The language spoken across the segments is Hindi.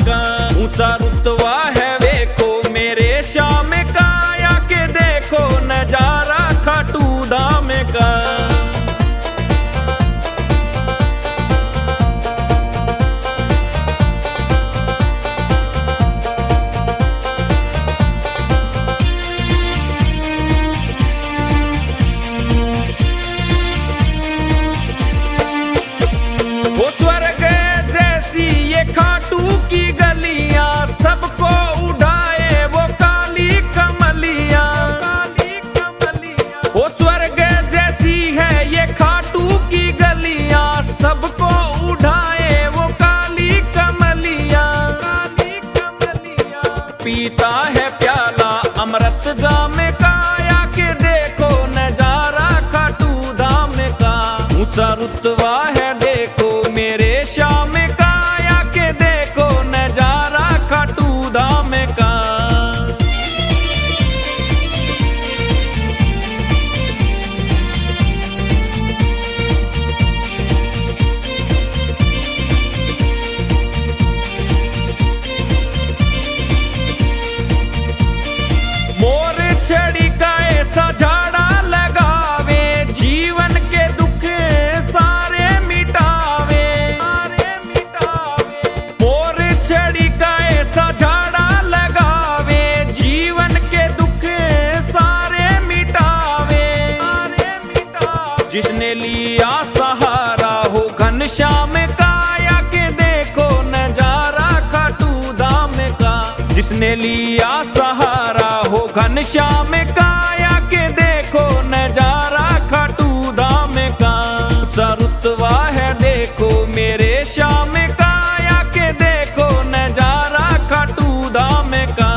का। ऊंचा रुतबा है देखो मेरे श्याम का, आके देखो नजारा खाटू धाम का। वो स्वर्ग जैसी ये खाटू की गलियां, सबको उठाए वो काली कमलियां। वो स्वर्ग जैसी है ये खाटू की गलियां, सबको उठाए वो काली कमलियां। पीता है प्याला अमृत जाम का, आके देखो नजारा खाटू धाम का। ऊंचा रुतबा है देखो मेरे श्याम का, आके देखो नजारा खाटू धाम का। मोर छड़ी का ऐसा झाड़ा लगावे, जीवन के दुख सारे मिटावे। मोर छड़ी का ऐसा झाड़ा लगावे, जीवन के दुख सारे मिटावे। जिसने लिया सहारा हो घनश्याम का, आके देखो नजारा खाटू धाम का। जिसने लिया सहारा हो घनश्याम का, आके देखो नजारा खाटू धाम का। ऊंचा रुतबा है देखो मेरे श्याम का, आके देखो नजारा खाटू धाम का।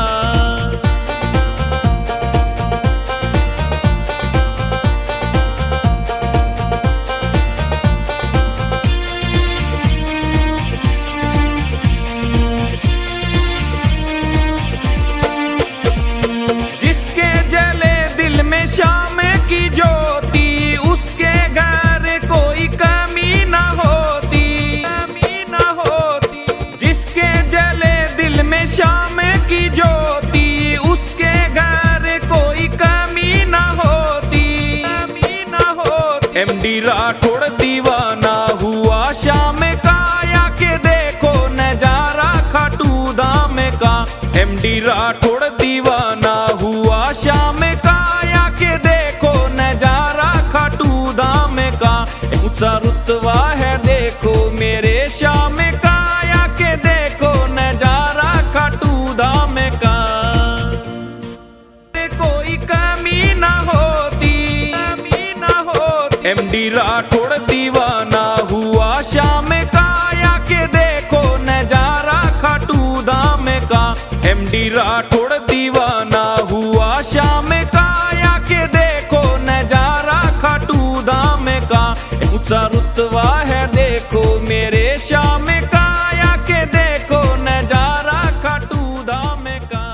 जिसके जले दिल में श्याम की ज्योति, उसके घर कोई कमी न होती। जिसके जले दिल में श्याम की ज्योति, उसके घर कोई कमी न होती। एमडी राठौड़ दीवाना हुआ श्याम का, आके देखो नजारा खाटू धाम का। एमडी राठौड़ दीवाना हुआ श्याम का, आके देखो नजारा खाटू धाम का। ऊंचा रुतबा है देखो मेरे श्याम का, आके देखो नजारा खाटू धाम का। कोई कमी न होती। एमडी राठौड़ दीवाना हुआ श्याम का, आके देखो नजारा खाटू धाम का। एमडी राठौड़ दीवाना हुआ श्याम का, आके देखो नजारा खाटू धाम का। ऊंचा रुतबा है देखो मेरे श्याम का, आके देखो नजारा खाटू धाम का।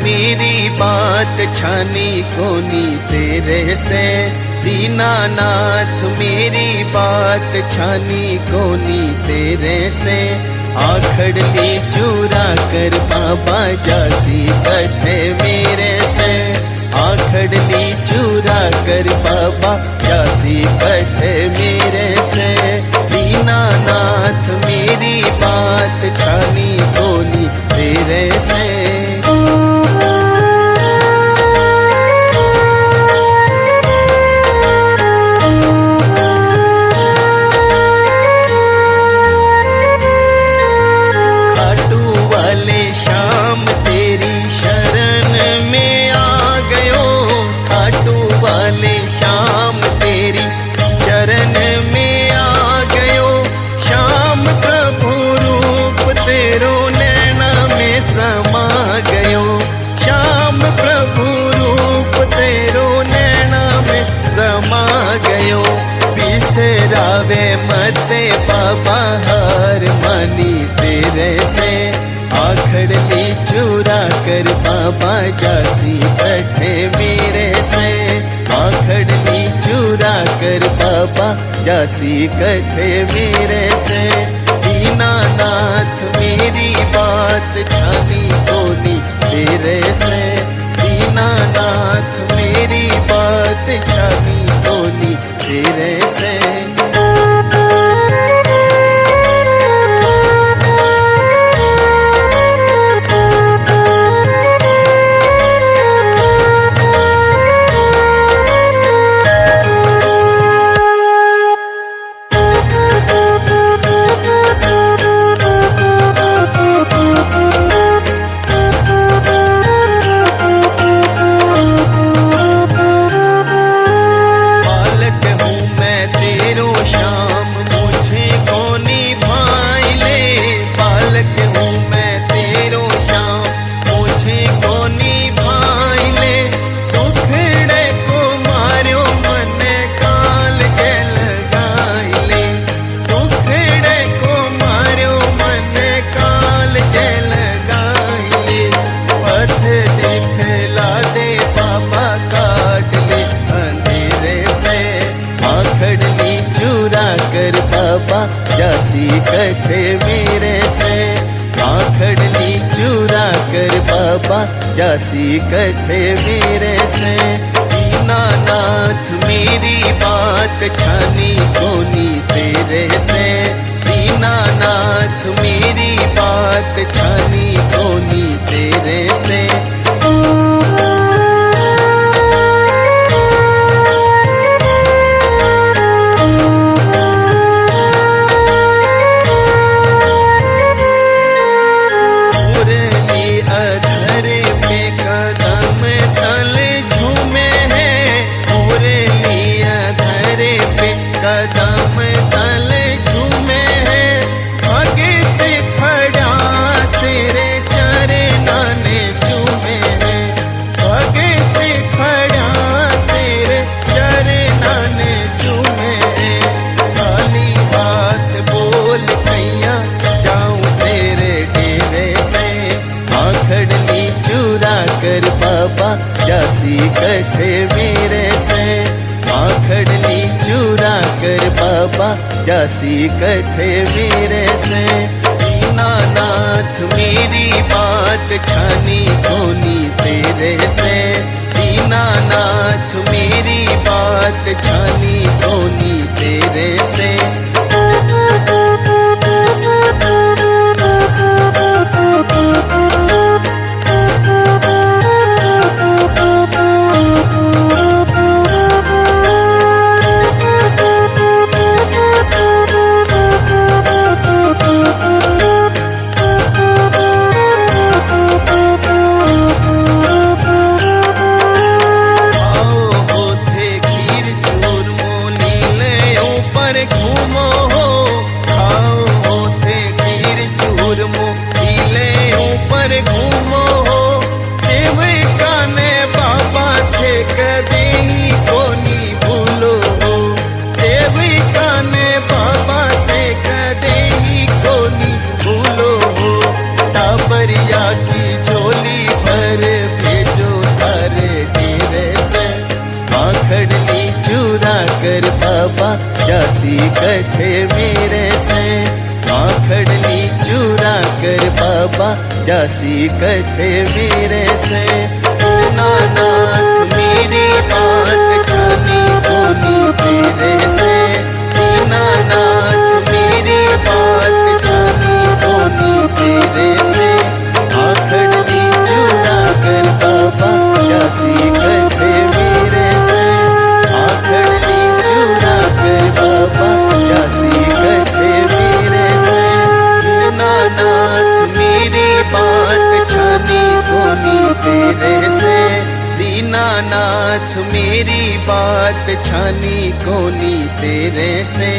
मेरी बात छानी कोनी तेरे से। दीनानाथ मेरी बात छानी कोनी तेरे से। आखड़ ली चूरा कर बाबा जासी कटे मेरे से। आखड़ ली चूरा कर बाबा जासी कटे मेरे से। दीनानाथ मेरी बात छानी कोनी तेरे से। बिसरावे मते बाबा हार मानी तेरे से आखड़ली चुरा कर बाबा जासी कठे मेरे से आखड़ली चुरा कर बाबा जासी कठे मेरे से दीनानाथ मेरी बात छानी कोनी तेरे से दीनानाथ मेरी बात छानी कोनी तेरे से जासी कठे मेरे से आखड़ली चुरा कर बाबा जासी कठे मेरे से दीनानाथ मेरी बात छानी कोनी तेरे से दीनानाथ मेरी बात छानी कोनी तेरे से कदम तल झूमे है भगत खड़ा तेरे चरणों ने झूमे है भगत खड़ा तेरे चरणों ने झूमे है खाली हाथ बोल कैया जाऊं तेरे डेरे से आखड़ली चुरा कर बाबा जासी कठे मेरे से आखड़ली चुरा कर बाबा जासी कठे मेरे से दीनानाथ मेरी बात छानी कोनी तेरे से दीनानाथ मेरी बात छानी कोनी तेरे से की झोली भर भेजो तारे डेरे से आखड़ली चुरा कर बाबा जासी कठे मेरे से आखड़ली चुरा कर बाबा जासी कठे मेरे से दीनानाथ मेरी बात छानी कोनी तेरे से दीनानाथ मेरी बात छानी कोनी तेरे से आखड़ली चुरा कर बाबा जासी कठे मेरे से आखड़ली चुरा कर बाबा जासी कठे मेरे से दीनानाथ मेरी बात छानी कोनी तेरे से दीनानाथ मेरी बात छानी कोनी तेरे से